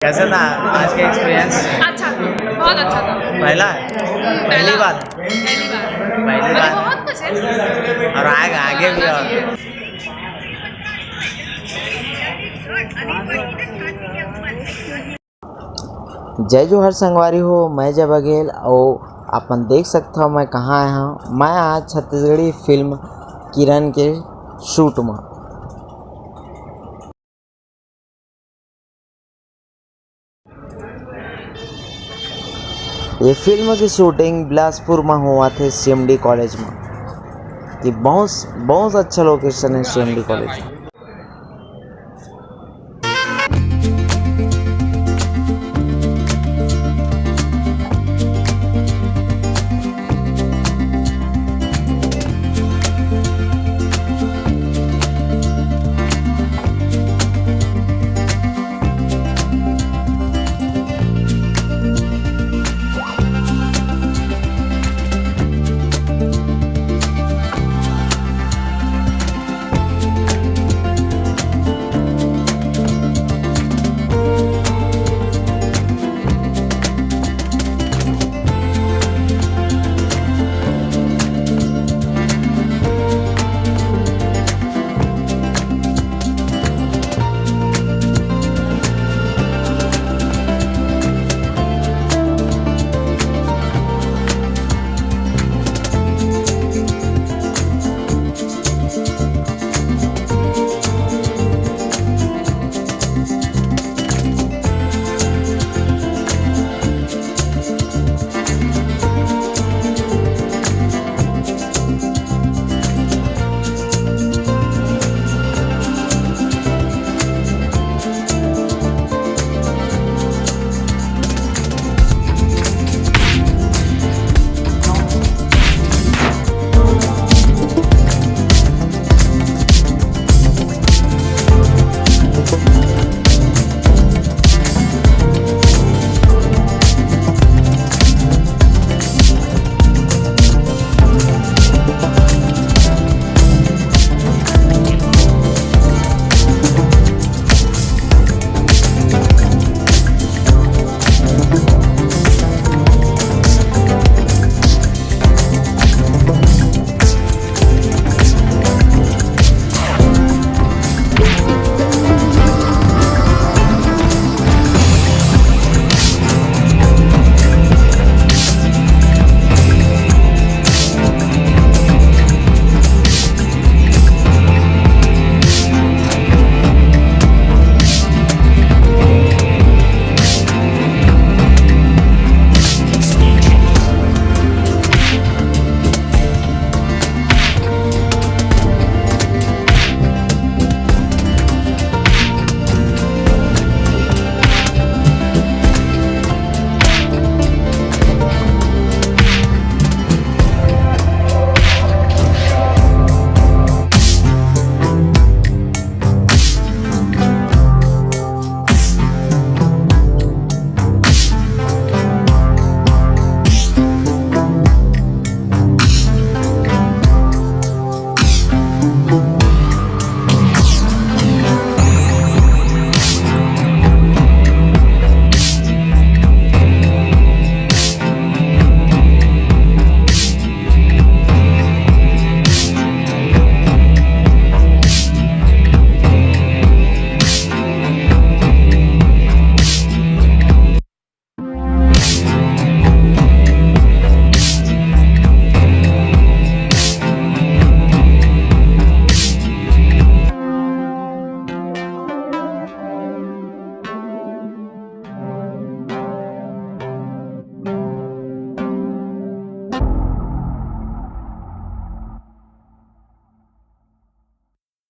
कैसा था आज का एक्सपीरियंस? अच्छा था, बहुत अच्छा था। पहली बार मुझे बहुत पसंद और आगे भी और जय जोहर संगवारी हो। मैं जय बघेल और अपन देख सकते हो मैं कहाँ आया हूँ। मैं आज छत्तीसगढ़ी फिल्म किरण के शूट में। ये फिल्म की शूटिंग बिलासपुर में हुआ थे CMD कॉलेज में। कि बहुत अच्छा लोकेशन है CMD कॉलेज।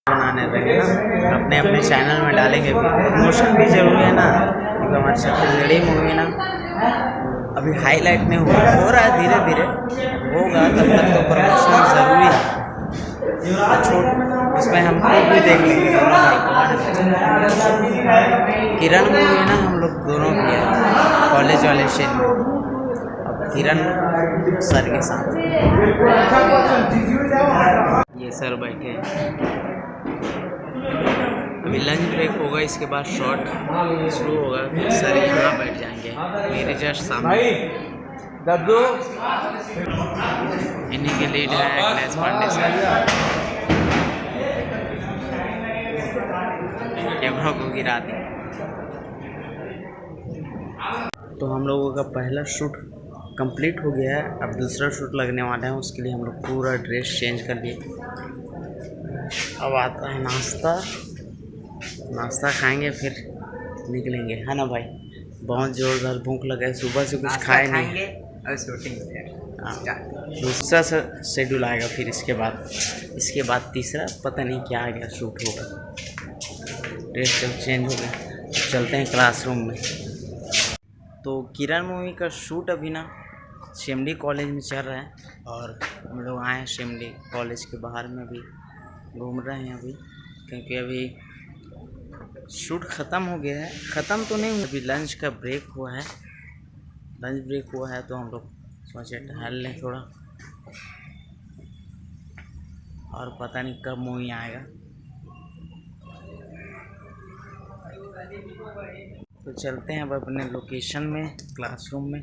बनाने लगे ना अपने अपने चैनल में डालेंगे भी। प्रमोशन भी जरूरी है ना, क्योंकि हमारी छत्तीसगढ़ी मूवी ना अभी हाईलाइट नहीं हुआ, हो रहा है धीरे धीरे होगा, तब तक तो प्रमोशन ज़रूरी है। छोड़ उसमें हम लोग भी देख लेंगे दोनों भाई। किरण मूवी ना हम लोग दोनों किया कॉलेज वाले सीन में। अब किरण सर के साथ ये सर बैठे अभी लंच ब्रेक होगा, इसके बाद शॉट शुरू होगा, फिर सर यहाँ बैठ जाएंगे मेरे जस्ट सामने। इन्हीं के लीड है अखिलेश पांडे सर। कैमरा को गिरा दी। तो हम लोगों का पहला शूट कंप्लीट हो गया है, अब दूसरा शूट लगने वाला है। उसके लिए हम लोग पूरा ड्रेस चेंज कर लिए। अब आता है नाश्ता, नाश्ता खाएंगे फिर निकलेंगे, है ना भाई। बहुत ज़ोरदार भूख लगा है, सुबह से कुछ खाए नहीं। और शूटिंग दूसरा शेड्यूल आएगा फिर इसके बाद तीसरा पता नहीं क्या आ गया, शूट होगा। ड्रेस सब चेंज हो गया, चलते हैं क्लासरूम में। तो किरण मूवी का शूट अभी ना शिमली कॉलेज में चल रहा है, और हम लोग आए हैं शिमली कॉलेज के बाहर में भी घूम रहे हैं अभी, क्योंकि अभी शूट ख़त्म हो गया है। ख़त्म तो नहीं हुआ, अभी लंच का ब्रेक हुआ है। लंच ब्रेक हुआ है तो हम लोग सोचे टहल लें थोड़ा, और पता नहीं कब मूवी आएगा। तो चलते हैं अब अपने लोकेशन में, क्लासरूम में।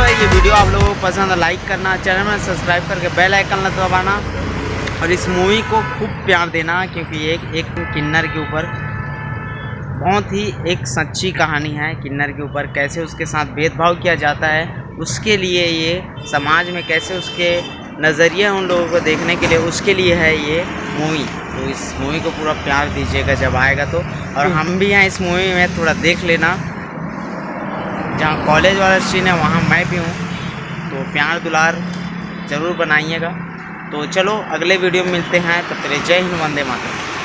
ये वीडियो आप लोगों को पसंद है, लाइक करना, चैनल में सब्सक्राइब करके बेल आइकन दबाना, और इस मूवी को खूब प्यार देना, क्योंकि एक किन्नर के ऊपर बहुत ही एक सच्ची कहानी है। किन्नर के ऊपर कैसे उसके साथ भेदभाव किया जाता है, उसके लिए ये समाज में कैसे उसके नज़रिए उन लोगों को देखने के लिए, उसके लिए है ये मूवी। तो इस मूवी को पूरा प्यार दीजिएगा जब आएगा तो। और हम भी हैं इस मूवी में, थोड़ा देख लेना। जहाँ कॉलेज वाला सीन है वहाँ मैं भी हूँ, तो प्यार दुलार ज़रूर बनाइएगा। तो चलो अगले वीडियो में मिलते हैं, तब तक जय हिंद, वंदे मातरम।